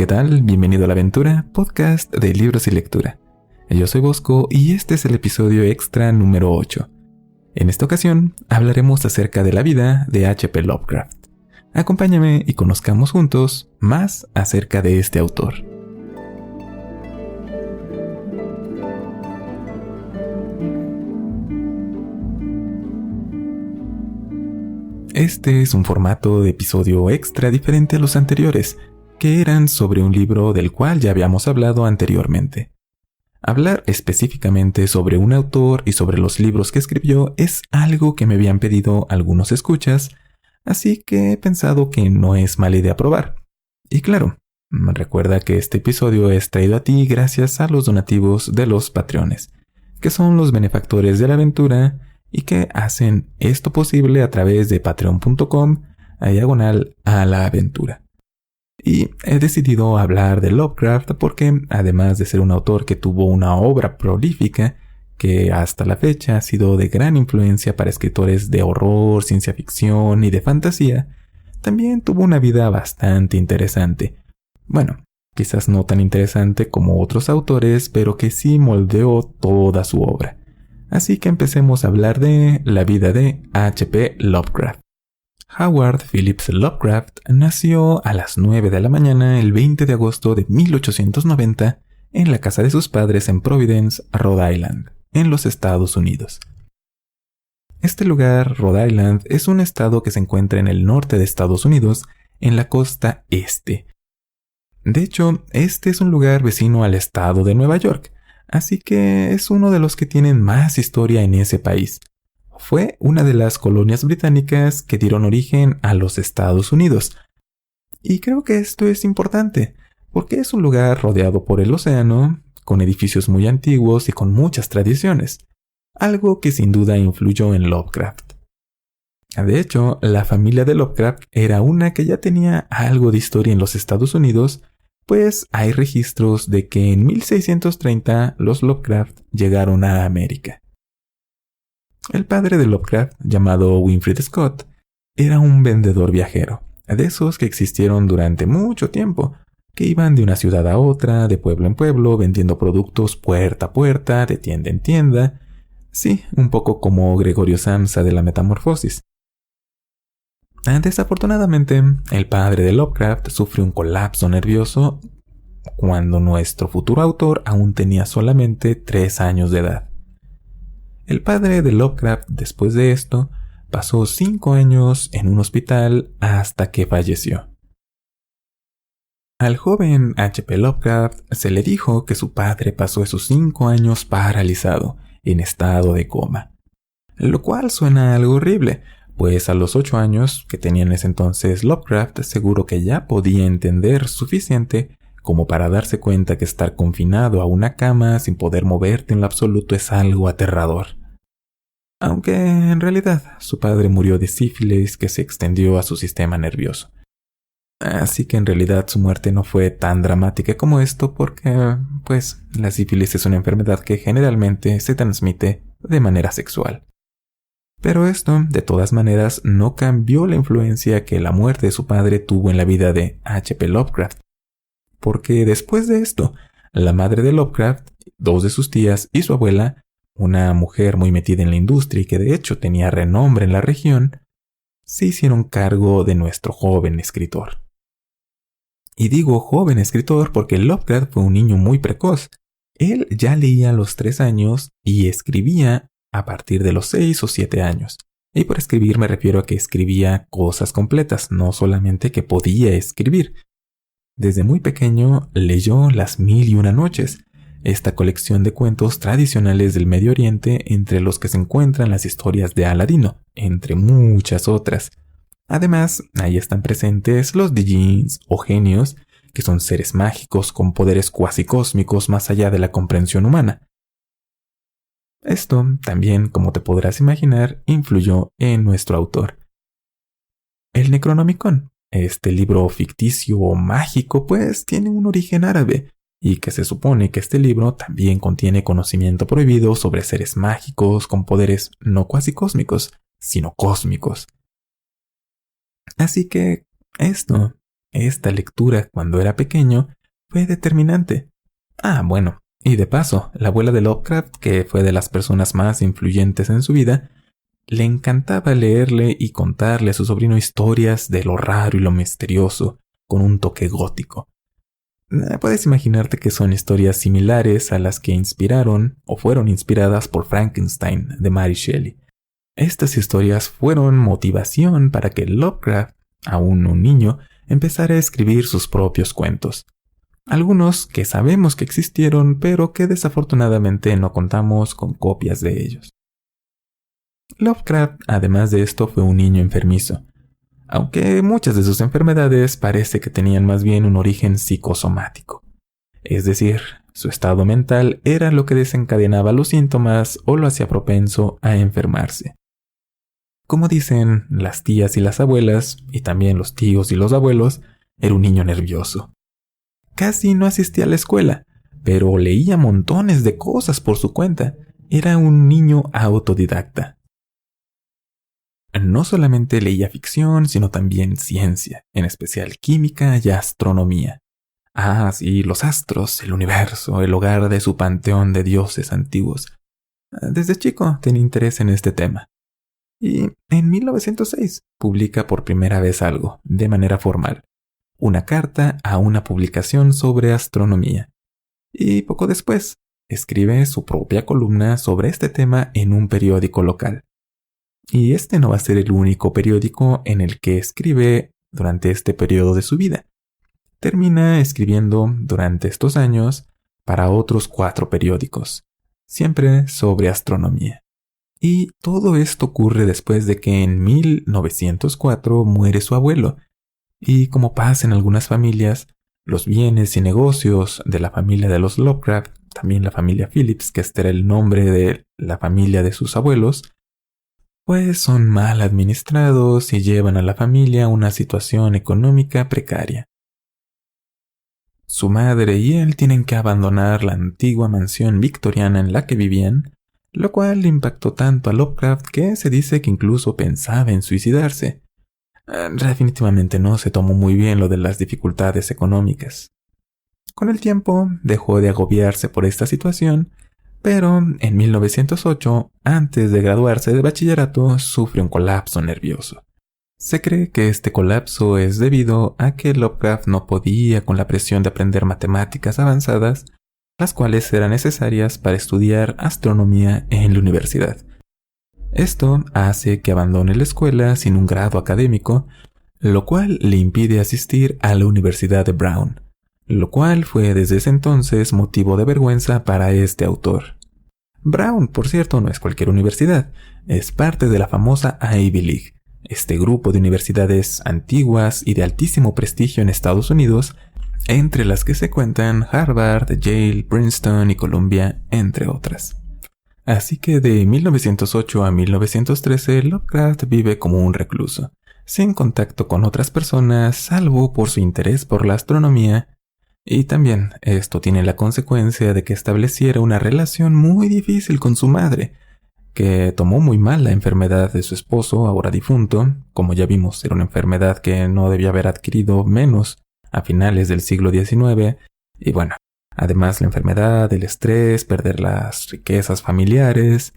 ¿qué tal? Bienvenido a La Aventura, podcast de libros y lectura. Yo soy Bosco y este es el episodio extra número 8. En esta ocasión hablaremos acerca de la vida de H.P. Lovecraft. Acompáñame y conozcamos juntos más acerca de este autor. Este es un formato de episodio extra diferente a los anteriores, que eran sobre un libro del cual ya habíamos hablado anteriormente. Hablar específicamente sobre un autor y sobre los libros que escribió es algo que me habían pedido algunos escuchas, así que he pensado que no es mala idea probar. Y claro, recuerda que este episodio es traído a ti gracias a los donativos de los Patreones, que son los benefactores de la aventura y que hacen esto posible a través de patreon.com/a la aventura. Y he decidido hablar de Lovecraft porque, además de ser un autor que tuvo una obra prolífica que hasta la fecha ha sido de gran influencia para escritores de horror, ciencia ficción y de fantasía, también tuvo una vida bastante interesante. Bueno, quizás no tan interesante como otros autores, pero que sí moldeó toda su obra. Así que empecemos a hablar de la vida de H.P. Lovecraft. Howard Phillips Lovecraft nació a las 9 de la mañana el 20 de agosto de 1890 en la casa de sus padres en Providence, Rhode Island, en los Estados Unidos. Este lugar, Rhode Island, es un estado que se encuentra en el norte de Estados Unidos, en la costa este. De hecho, este es un lugar vecino al estado de Nueva York, así que es uno de los que tienen más historia en ese país. Fue una de las colonias británicas que dieron origen a los Estados Unidos. Y creo que esto es importante, porque es un lugar rodeado por el océano, con edificios muy antiguos y con muchas tradiciones, algo que sin duda influyó en Lovecraft. De hecho, la familia de Lovecraft era una que ya tenía algo de historia en los Estados Unidos, pues hay registros de que en 1630 los Lovecraft llegaron a América. El padre de Lovecraft, llamado Winfield Scott, era un vendedor viajero, de esos que existieron durante mucho tiempo, que iban de una ciudad a otra, de pueblo en pueblo, vendiendo productos puerta a puerta, de tienda en tienda. Sí, un poco como Gregorio Samsa de la Metamorfosis. Desafortunadamente, el padre de Lovecraft sufrió un colapso nervioso cuando nuestro futuro autor aún tenía solamente 3 años de edad. El padre de Lovecraft, después de esto, pasó 5 años en un hospital hasta que falleció. Al joven H.P. Lovecraft se le dijo que su padre pasó esos 5 años paralizado, en estado de coma. Lo cual suena algo horrible, pues a los 8 años que tenía en ese entonces Lovecraft seguro que ya podía entender suficiente como para darse cuenta que estar confinado a una cama sin poder moverte en lo absoluto es algo aterrador. Aunque en realidad su padre murió de sífilis que se extendió a su sistema nervioso. Así que en realidad su muerte no fue tan dramática como esto porque, pues, la sífilis es una enfermedad que generalmente se transmite de manera sexual. Pero esto, de todas maneras, no cambió la influencia que la muerte de su padre tuvo en la vida de H.P. Lovecraft. Porque después de esto, la madre de Lovecraft, 2 de sus tías y su abuela, una mujer muy metida en la industria y que de hecho tenía renombre en la región, se hicieron cargo de nuestro joven escritor. Y digo joven escritor porque Lovecraft fue un niño muy precoz. Él ya leía a los 3 años y escribía a partir de los 6 o 7 años. Y por escribir me refiero a que escribía cosas completas, no solamente que podía escribir. Desde muy pequeño leyó Las Mil y Una Noches, esta colección de cuentos tradicionales del Medio Oriente entre los que se encuentran las historias de Aladino, entre muchas otras. Además, ahí están presentes los Djinns o genios, que son seres mágicos con poderes cuasi cósmicos más allá de la comprensión humana. Esto también, como te podrás imaginar, influyó en nuestro autor. El Necronomicon, este libro ficticio o mágico, pues tiene un origen árabe, y que se supone que este libro también contiene conocimiento prohibido sobre seres mágicos con poderes no cuasi cósmicos, sino cósmicos. Así que esto esta lectura cuando era pequeño fue determinante. Bueno, y de paso, la abuela de Lovecraft, que fue de las personas más influyentes en su vida, le encantaba leerle y contarle a su sobrino historias de lo raro y lo misterioso, con un toque gótico. Puedes imaginarte que son historias similares a las que inspiraron o fueron inspiradas por Frankenstein de Mary Shelley. Estas historias fueron motivación para que Lovecraft, aún un niño, empezara a escribir sus propios cuentos. Algunos que sabemos que existieron, pero que desafortunadamente no contamos con copias de ellos. Lovecraft, además de esto, fue un niño enfermizo, aunque muchas de sus enfermedades parece que tenían más bien un origen psicosomático. Es decir, su estado mental era lo que desencadenaba los síntomas o lo hacía propenso a enfermarse. Como dicen las tías y las abuelas, y también los tíos y los abuelos, era un niño nervioso. Casi no asistía a la escuela, pero leía montones de cosas por su cuenta. Era un niño autodidacta. No solamente leía ficción, sino también ciencia, en especial química y astronomía. Sí, los astros, el universo, el hogar de su panteón de dioses antiguos. Desde chico tenía interés en este tema. Y en 1906 publica por primera vez algo, de manera formal, una carta a una publicación sobre astronomía. Y poco después, escribe su propia columna sobre este tema en un periódico local. Y este no va a ser el único periódico en el que escribe durante este periodo de su vida. Termina escribiendo durante estos años para otros 4 periódicos, siempre sobre astronomía. Y todo esto ocurre después de que en 1904 muere su abuelo. Y como pasa en algunas familias, los bienes y negocios de la familia de los Lovecraft, también la familia Phillips, que este era el nombre de la familia de sus abuelos, pues son mal administrados y llevan a la familia a una situación económica precaria. Su madre y él tienen que abandonar la antigua mansión victoriana en la que vivían, lo cual le impactó tanto a Lovecraft que se dice que incluso pensaba en suicidarse. Definitivamente no se tomó muy bien lo de las dificultades económicas. Con el tiempo dejó de agobiarse por esta situación, pero en 1908, antes de graduarse de bachillerato, sufre un colapso nervioso. Se cree que este colapso es debido a que Lovecraft no podía con la presión de aprender matemáticas avanzadas, las cuales eran necesarias para estudiar astronomía en la universidad. Esto hace que abandone la escuela sin un grado académico, lo cual le impide asistir a la Universidad de Brown, lo cual fue desde ese entonces motivo de vergüenza para este autor. Brown, por cierto, no es cualquier universidad, es parte de la famosa Ivy League, este grupo de universidades antiguas y de altísimo prestigio en Estados Unidos, entre las que se cuentan Harvard, Yale, Princeton y Columbia, entre otras. Así que de 1908 a 1913, Lovecraft vive como un recluso, sin contacto con otras personas, salvo por su interés por la astronomía, y también esto tiene la consecuencia de que estableciera una relación muy difícil con su madre, que tomó muy mal la enfermedad de su esposo, ahora difunto. Como ya vimos, era una enfermedad que no debía haber adquirido menos a finales del siglo XIX, y bueno, además la enfermedad, el estrés, perder las riquezas familiares.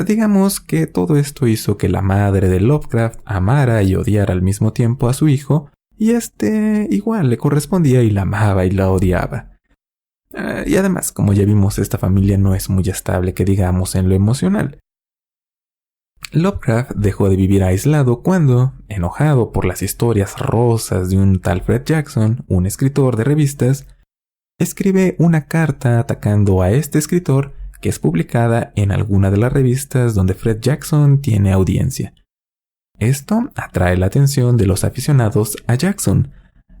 Digamos que todo esto hizo que la madre de Lovecraft amara y odiara al mismo tiempo a su hijo, y igual le correspondía y la amaba y la odiaba. Y además, como ya vimos, esta familia no es muy estable, que digamos, en lo emocional. Lovecraft dejó de vivir aislado cuando, enojado por las historias rosas de un tal Fred Jackson, un escritor de revistas, escribe una carta atacando a este escritor, que es publicada en alguna de las revistas donde Fred Jackson tiene audiencia. Esto atrae la atención de los aficionados a Jackson,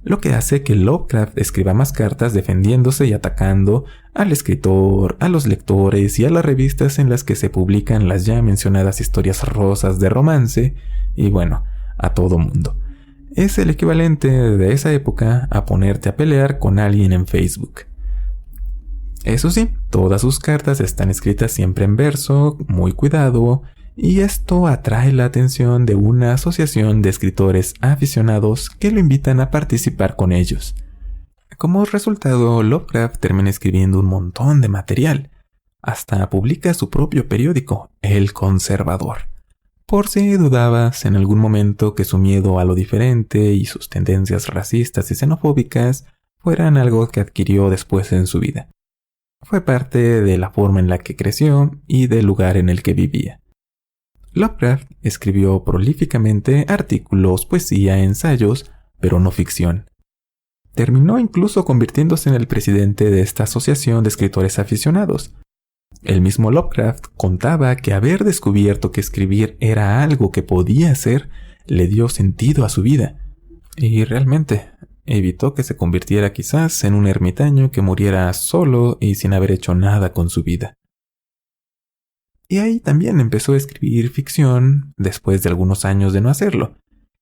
lo que hace que Lovecraft escriba más cartas defendiéndose y atacando al escritor, a los lectores y a las revistas en las que se publican las ya mencionadas historias rosas de romance, y bueno, a todo mundo. Es el equivalente de esa época a ponerte a pelear con alguien en Facebook. Eso sí, todas sus cartas están escritas siempre en verso, muy cuidado, y esto atrae la atención de una asociación de escritores aficionados que lo invitan a participar con ellos. Como resultado, Lovecraft termina escribiendo un montón de material. Hasta publica su propio periódico, El Conservador. Por si dudabas en algún momento que su miedo a lo diferente y sus tendencias racistas y xenofóbicas fueran algo que adquirió después en su vida. Fue parte de la forma en la que creció y del lugar en el que vivía. Lovecraft escribió prolíficamente artículos, poesía, ensayos, pero no ficción. Terminó incluso convirtiéndose en el presidente de esta asociación de escritores aficionados. El mismo Lovecraft contaba que haber descubierto que escribir era algo que podía hacer le dio sentido a su vida. Y realmente evitó que se convirtiera quizás en un ermitaño que muriera solo y sin haber hecho nada con su vida. Y ahí también empezó a escribir ficción después de algunos años de no hacerlo.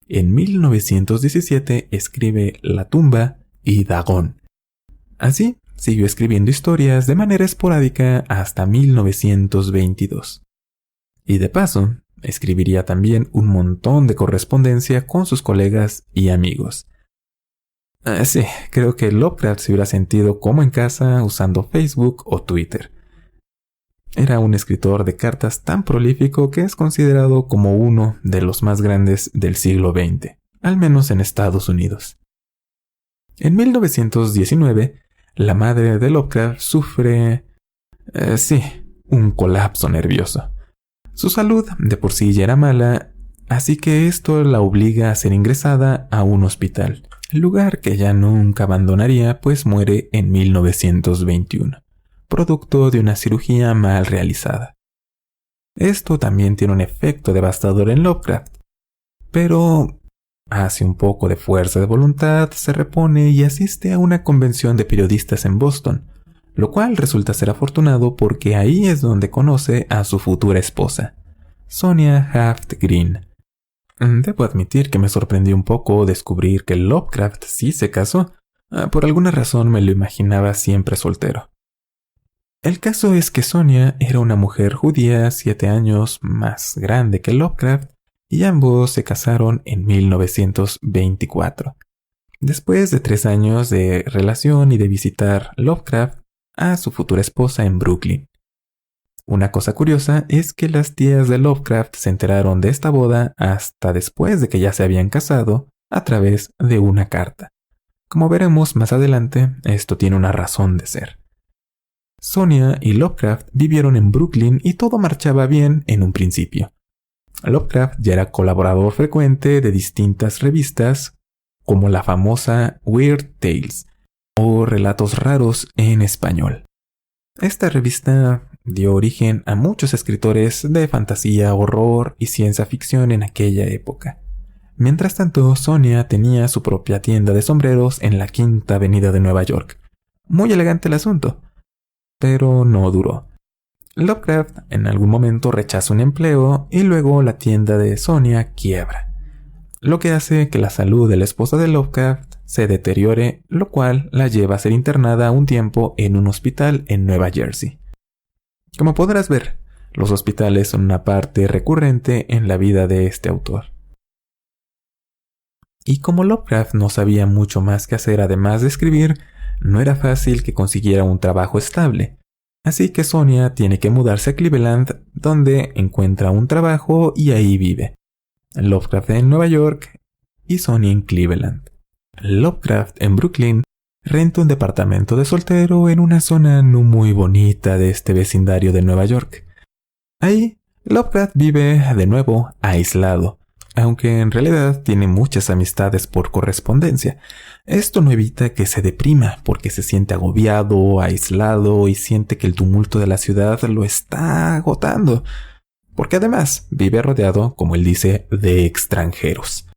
En 1917 escribe La tumba y Dagón. Así, siguió escribiendo historias de manera esporádica hasta 1922. Y de paso, escribiría también un montón de correspondencia con sus colegas y amigos. Sí, creo que Lovecraft se hubiera sentido como en casa usando Facebook o Twitter. Era un escritor de cartas tan prolífico que es considerado como uno de los más grandes del siglo XX, al menos en Estados Unidos. En 1919, la madre de Lovecraft sufre, un colapso nervioso. Su salud de por sí ya era mala, así que esto la obliga a ser ingresada a un hospital, lugar que ya nunca abandonaría, pues muere en 1921, producto de una cirugía mal realizada. Esto también tiene un efecto devastador en Lovecraft, pero hace un poco de fuerza de voluntad, se repone y asiste a una convención de periodistas en Boston, lo cual resulta ser afortunado porque ahí es donde conoce a su futura esposa, Sonia Haft Green. Debo admitir que me sorprendió un poco descubrir que Lovecraft sí se casó. Por alguna razón me lo imaginaba siempre soltero. El caso es que Sonia era una mujer judía 7 años más grande que Lovecraft, y ambos se casaron en 1924, después de 3 años de relación y de visitar Lovecraft a su futura esposa en Brooklyn. Una cosa curiosa es que las tías de Lovecraft se enteraron de esta boda hasta después de que ya se habían casado a través de una carta. Como veremos más adelante, esto tiene una razón de ser. Sonia y Lovecraft vivieron en Brooklyn y todo marchaba bien en un principio. Lovecraft ya era colaborador frecuente de distintas revistas, como la famosa Weird Tales, o Relatos Raros en español. Esta revista dio origen a muchos escritores de fantasía, horror y ciencia ficción en aquella época. Mientras tanto, Sonia tenía su propia tienda de sombreros en la Quinta Avenida de Nueva York. Muy elegante el asunto, pero no duró. Lovecraft en algún momento rechaza un empleo y luego la tienda de Sonia quiebra, lo que hace que la salud de la esposa de Lovecraft se deteriore, lo cual la lleva a ser internada un tiempo en un hospital en Nueva Jersey. Como podrás ver, los hospitales son una parte recurrente en la vida de este autor. Y como Lovecraft no sabía mucho más que hacer además de escribir, no era fácil que consiguiera un trabajo estable. Así que Sonia tiene que mudarse a Cleveland, donde encuentra un trabajo y ahí vive. Lovecraft en Nueva York y Sonia en Cleveland. Lovecraft en Brooklyn renta un departamento de soltero en una zona no muy bonita de este vecindario de Nueva York. Ahí, Lovecraft vive de nuevo aislado, aunque en realidad tiene muchas amistades por correspondencia. Esto no evita que se deprima porque se siente agobiado, aislado y siente que el tumulto de la ciudad lo está agotando. Porque además vive rodeado, como él dice, de extranjeros.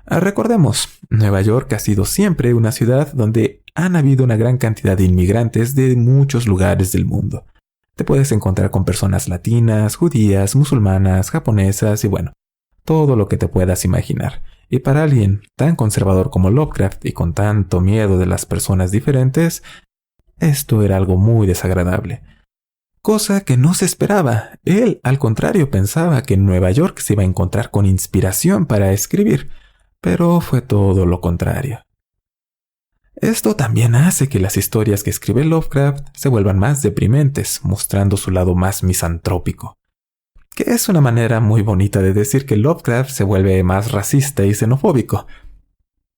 Recordemos, Nueva York ha sido siempre una ciudad donde han habido una gran cantidad de inmigrantes de muchos lugares del mundo. Te puedes encontrar con personas latinas, judías, musulmanas, japonesas y bueno, todo lo que te puedas imaginar. Y para alguien tan conservador como Lovecraft y con tanto miedo de las personas diferentes, esto era algo muy desagradable. cosa que no se esperaba. Él, al contrario, pensaba que en Nueva York se iba a encontrar con inspiración para escribir, pero fue todo lo contrario. Esto también hace que las historias que escribe Lovecraft se vuelvan más deprimentes, mostrando su lado más misantrópico, que es una manera muy bonita de decir que Lovecraft se vuelve más racista y xenofóbico.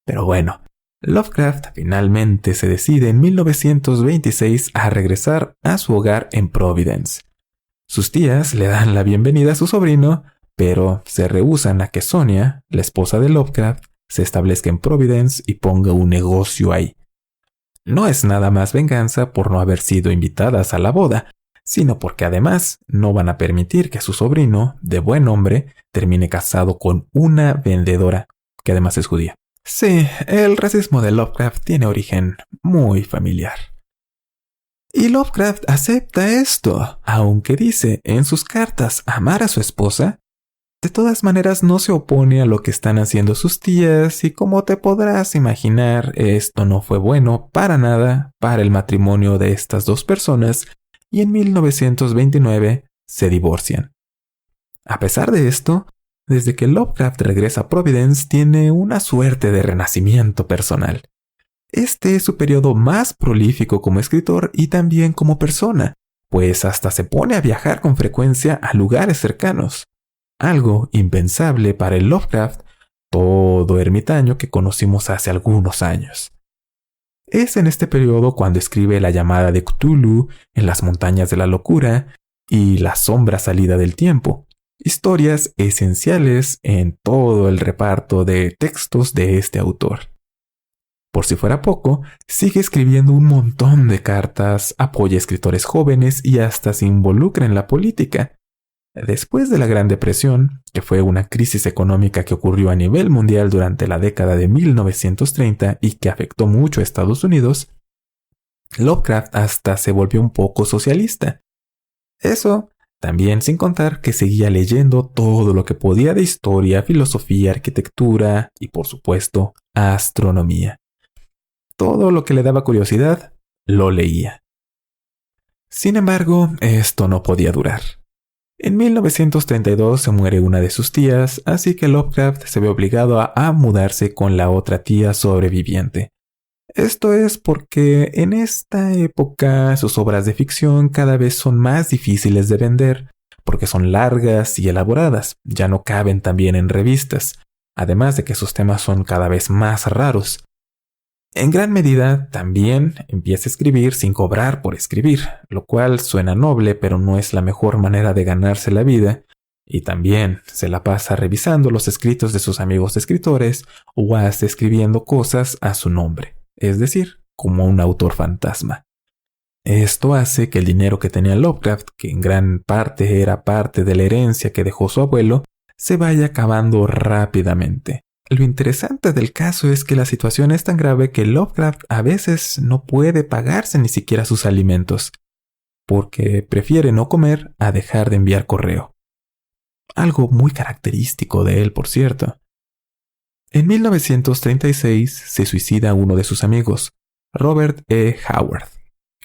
Pero bueno, Lovecraft finalmente se decide en 1926 a regresar a su hogar en Providence. Sus tías le dan la bienvenida a su sobrino, pero se rehúsan a que Sonia, la esposa de Lovecraft, se establezca en Providence y ponga un negocio ahí. No es nada más venganza por no haber sido invitadas a la boda, sino porque además no van a permitir que su sobrino, de buen hombre, termine casado con una vendedora, que además es judía. Sí, el racismo de Lovecraft tiene origen muy familiar. Y Lovecraft acepta esto, aunque dice en sus cartas amar a su esposa. De todas maneras no se opone a lo que están haciendo sus tías y como te podrás imaginar, esto no fue bueno para nada para el matrimonio de estas dos personas y en 1929 se divorcian. A pesar de esto, desde que Lovecraft regresa a Providence tiene una suerte de renacimiento personal. Este es su periodo más prolífico como escritor y también como persona, pues hasta se pone a viajar con frecuencia a lugares cercanos. Algo impensable para el Lovecraft, todo ermitaño que conocimos hace algunos años. Es en este periodo cuando escribe La llamada de Cthulhu, En las montañas de la locura y La sombra salida del tiempo, historias esenciales en todo el reparto de textos de este autor. Por si fuera poco, sigue escribiendo un montón de cartas, apoya a escritores jóvenes y hasta se involucra en la política. Después de la Gran Depresión, que fue una crisis económica que ocurrió a nivel mundial durante la década de 1930 y que afectó mucho a Estados Unidos, Lovecraft hasta se volvió un poco socialista. Eso también sin contar que seguía leyendo todo lo que podía de historia, filosofía, arquitectura y, por supuesto, astronomía. Todo lo que le daba curiosidad, lo leía. Sin embargo, esto no podía durar. En 1932 se muere una de sus tías, así que Lovecraft se ve obligado a mudarse con la otra tía sobreviviente. Esto es porque en esta época sus obras de ficción cada vez son más difíciles de vender, porque son largas y elaboradas, ya no caben tan bien en revistas, además de que sus temas son cada vez más raros. En gran medida, también empieza a escribir sin cobrar por escribir, lo cual suena noble, pero no es la mejor manera de ganarse la vida, y también se la pasa revisando los escritos de sus amigos escritores o hasta escribiendo cosas a su nombre, es decir, como un autor fantasma. Esto hace que el dinero que tenía Lovecraft, que en gran parte era parte de la herencia que dejó su abuelo, se vaya acabando rápidamente. Lo interesante del caso es que la situación es tan grave que Lovecraft a veces no puede pagarse ni siquiera sus alimentos, porque prefiere no comer a dejar de enviar correo. Algo muy característico de él, por cierto. En 1936 se suicida uno de sus amigos, Robert E. Howard,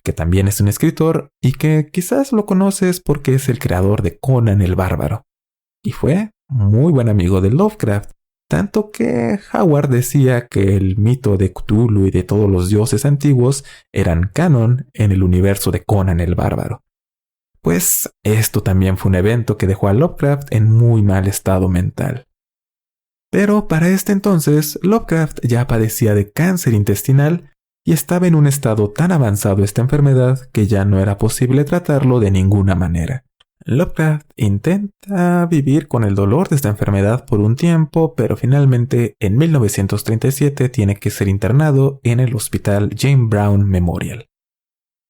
que también es un escritor y que quizás lo conoces porque es el creador de Conan el Bárbaro, y fue muy buen amigo de Lovecraft. Tanto que Howard decía que el mito de Cthulhu y de todos los dioses antiguos eran canon en el universo de Conan el Bárbaro. Pues esto también fue un evento que dejó a Lovecraft en muy mal estado mental. Pero para este entonces, Lovecraft ya padecía de cáncer intestinal y estaba en un estado tan avanzado esta enfermedad que ya no era posible tratarlo de ninguna manera. Lovecraft intenta vivir con el dolor de esta enfermedad por un tiempo, pero finalmente en 1937 tiene que ser internado en el hospital Jane Brown Memorial.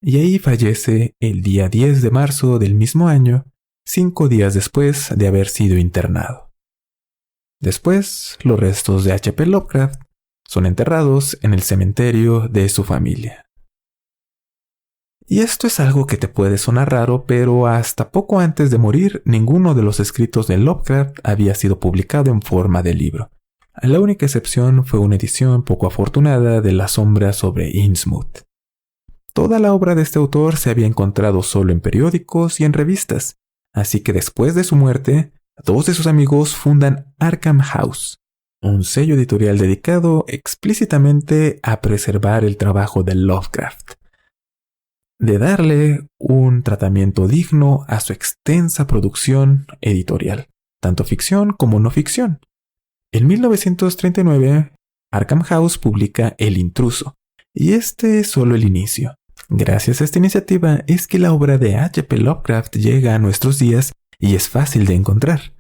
Y ahí fallece el día 10 de marzo del mismo año, 5 días después de haber sido internado. Después, los restos de H.P. Lovecraft son enterrados en el cementerio de su familia. Y esto es algo que te puede sonar raro, pero hasta poco antes de morir, ninguno de los escritos de Lovecraft había sido publicado en forma de libro. La única excepción fue una edición poco afortunada de La sombra sobre Innsmouth. Toda la obra de este autor se había encontrado solo en periódicos y en revistas, así que después de su muerte, dos de sus amigos fundan Arkham House, un sello editorial dedicado explícitamente a preservar el trabajo de Lovecraft, de darle un tratamiento digno a su extensa producción editorial, tanto ficción como no ficción. En 1939, Arkham House publica El Intruso, y este es solo el inicio. Gracias a esta iniciativa es que la obra de H.P. Lovecraft llega a nuestros días y es fácil de encontrar.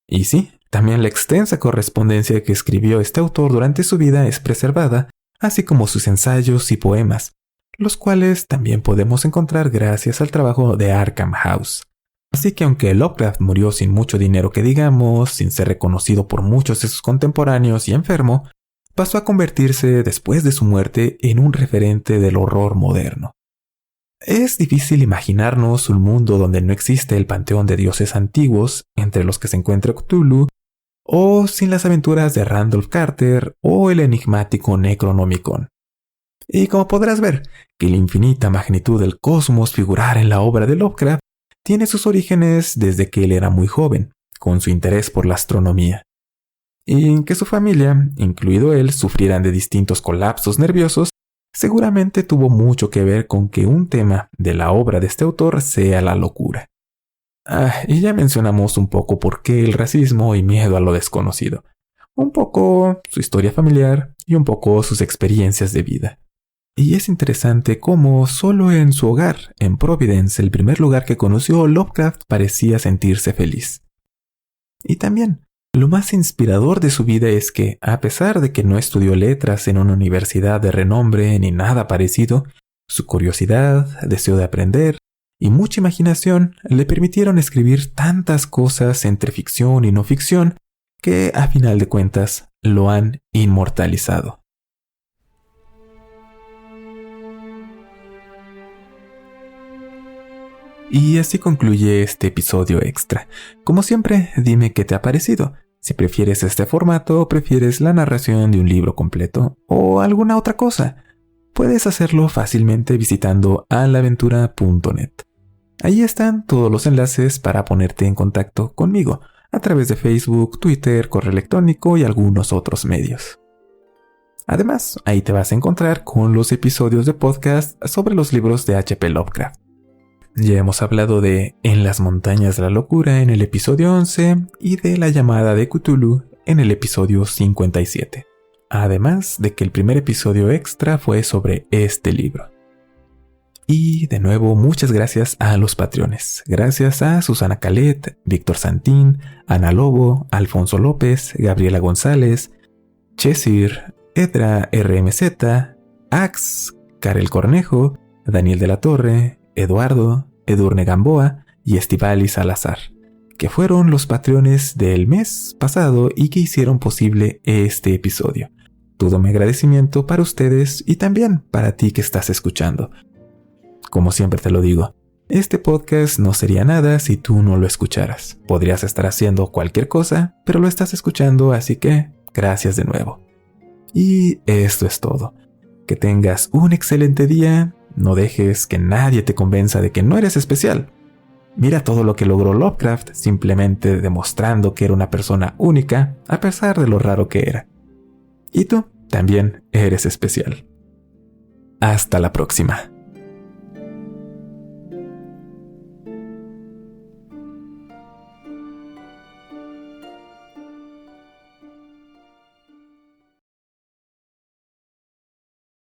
Y sí, también la extensa correspondencia que escribió este autor durante su vida es preservada, así como sus ensayos y poemas, los cuales también podemos encontrar gracias al trabajo de Arkham House. Así que aunque Lovecraft murió sin mucho dinero que digamos, sin ser reconocido por muchos de sus contemporáneos y enfermo, pasó a convertirse después de su muerte en un referente del horror moderno. Es difícil imaginarnos un mundo donde no existe el panteón de dioses antiguos, entre los que se encuentra Cthulhu, o sin las aventuras de Randolph Carter o el enigmático Necronomicon. Y como podrás ver, que la infinita magnitud del cosmos figurar en la obra de Lovecraft tiene sus orígenes desde que él era muy joven, con su interés por la astronomía. Y que su familia, incluido él, sufrieran de distintos colapsos nerviosos, seguramente tuvo mucho que ver con que un tema de la obra de este autor sea la locura. Y ya mencionamos un poco por qué el racismo y miedo a lo desconocido, un poco su historia familiar y un poco sus experiencias de vida. Y es interesante cómo solo en su hogar, en Providence, el primer lugar que conoció, Lovecraft parecía sentirse feliz. Y también, lo más inspirador de su vida es que, a pesar de que no estudió letras en una universidad de renombre ni nada parecido, su curiosidad, deseo de aprender y mucha imaginación le permitieron escribir tantas cosas entre ficción y no ficción que, a final de cuentas, lo han inmortalizado. Y así concluye este episodio extra. Como siempre, dime qué te ha parecido. Si prefieres este formato o prefieres la narración de un libro completo o alguna otra cosa, puedes hacerlo fácilmente visitando alaventura.net. Ahí están todos los enlaces para ponerte en contacto conmigo a través de Facebook, Twitter, correo electrónico y algunos otros medios. Además, ahí te vas a encontrar con los episodios de podcast sobre los libros de H.P. Lovecraft. Ya hemos hablado de En las montañas de la locura en el episodio 11 y de La llamada de Cthulhu en el episodio 57. Además de que el primer episodio extra fue sobre este libro. Y de nuevo, muchas gracias a los Patreones. Gracias a Susana Calet, Víctor Santín, Ana Lobo, Alfonso López, Gabriela González, Chesir, Edra RMZ, Ax, Karel Cornejo, Daniel de la Torre, Eduardo, Edurne Gamboa y Estivali Salazar, que fueron los Patreones del mes pasado y que hicieron posible este episodio. Todo mi agradecimiento para ustedes y también para ti que estás escuchando. Como siempre te lo digo, este podcast no sería nada si tú no lo escucharas. Podrías estar haciendo cualquier cosa, pero lo estás escuchando, así que gracias de nuevo. Y esto es todo. Que tengas un excelente día. No dejes que nadie te convenza de que no eres especial. Mira todo lo que logró Lovecraft simplemente demostrando que era una persona única a pesar de lo raro que era. Y tú también eres especial. Hasta la próxima.